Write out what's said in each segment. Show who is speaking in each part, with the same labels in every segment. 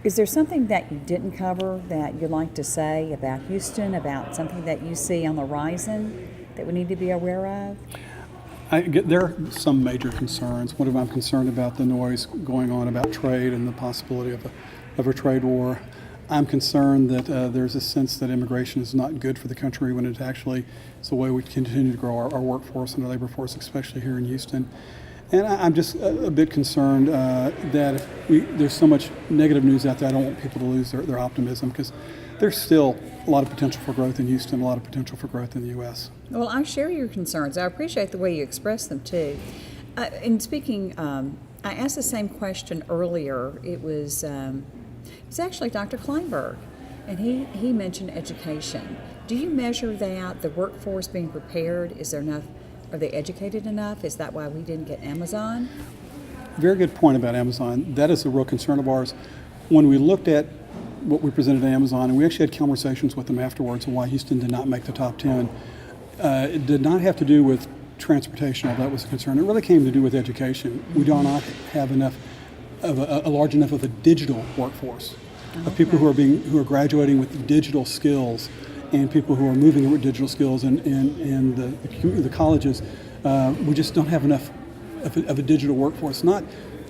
Speaker 1: Is there something that you didn't cover that you'd like to say about Houston, about something that you see on the horizon that we need to be aware of?
Speaker 2: There are some major concerns. One of them, I'm concerned about the noise going on about trade and the possibility of a trade war. I'm concerned that there's a sense that immigration is not good for the country when it actually is the way we continue to grow our workforce and our labor force, especially here in Houston. And I'm just a bit concerned that if there's so much negative news out there, I don't want people to lose their optimism, because there's still a lot of potential for growth in Houston, a lot of potential for growth in the U.S.
Speaker 1: Well, I share your concerns. I appreciate the way you express them, too. In speaking, I asked the same question earlier. It was actually Dr. Kleinberg, and he mentioned education. Do you measure that, the workforce being prepared? Is there enough? Are they educated enough? Is that why we didn't get Amazon?
Speaker 2: Very good point about Amazon. That is a real concern of ours. When we looked at what we presented to Amazon, and we actually had conversations with them afterwards on why Houston did not make the top 10, it did not have to do with transportation, although that was a concern. It really came to do with education. We do not have enough of a large enough of a digital workforce, of people who are graduating with digital skills, and people who are moving with digital skills, and the colleges. We just don't have enough of a digital workforce, not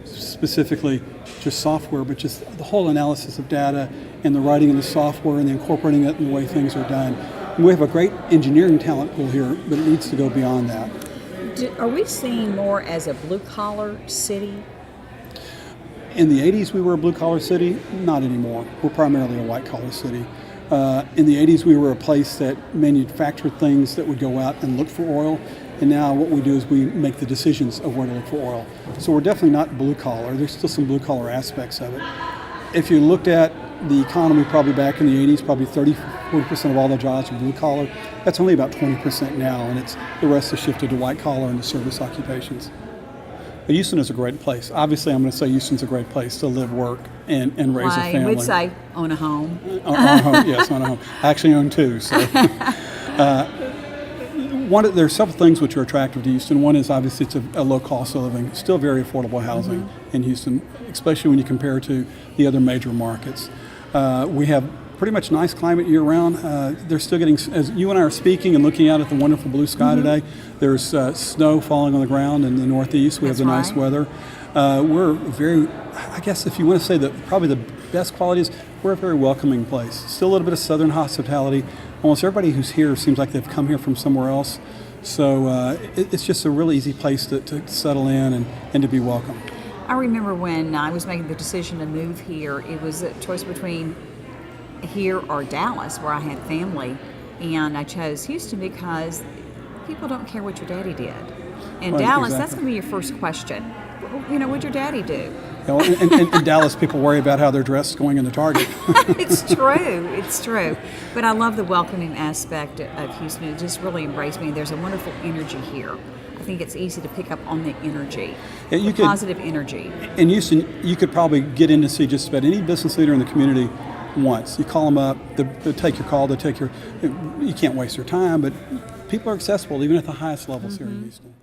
Speaker 2: specifically just software, but just the whole analysis of data and the writing in the software and the incorporating it in the way things are done. And we have a great engineering talent pool here, but it needs to go beyond that.
Speaker 1: Are we seen more as a blue-collar city?
Speaker 2: In the 80s, we were a blue-collar city. Not anymore. We're primarily a white-collar city. In the 80s, we were a place that manufactured things that would go out and look for oil. And now what we do is we make the decisions of where to look for oil. So we're definitely not blue-collar. There's still some blue-collar aspects of it. If you looked at the economy probably back in the 80s, probably 40% of all the jobs were blue-collar. That's only about 20% now, and the rest has shifted to white-collar and to service occupations. But Houston is a great place. Obviously, I'm going to say Houston's a great place to live, work, and raise a family.
Speaker 1: We'd say own a home.
Speaker 2: Own a home, yes, own a home. I actually own two. So, there are several things which are attractive to Houston. One is obviously it's a low cost of living, still very affordable housing in Houston, especially when you compare to the other major markets. We have pretty much nice climate year-round. They're still getting, as you and I are speaking and looking out at the wonderful blue sky today, there's snow falling on the ground in the northeast. We have the nice weather. We're very, I guess if you want to say that probably the best quality is we're a very welcoming place. Still a little bit of southern hospitality. Almost everybody who's here seems like they've come here from somewhere else. So it's just a really easy place to settle in and to be welcome.
Speaker 1: I remember when I was making the decision to move here, it was a choice between here or Dallas, where I had family, and I chose Houston because people don't care what your daddy did. In Dallas, that's going to be your first question. What'd your daddy do?
Speaker 2: In Dallas, people worry about how they're dressed going into Target.
Speaker 1: It's true. But I love the welcoming aspect of Houston. It just really embraced me. There's a wonderful energy here. I think it's easy to pick up on the energy, positive energy. In
Speaker 2: Houston, you could probably get in to see just about any business leader in the community once. You call them up, they'll take your call, you can't waste your time, but people are accessible even at the highest levels here in Houston.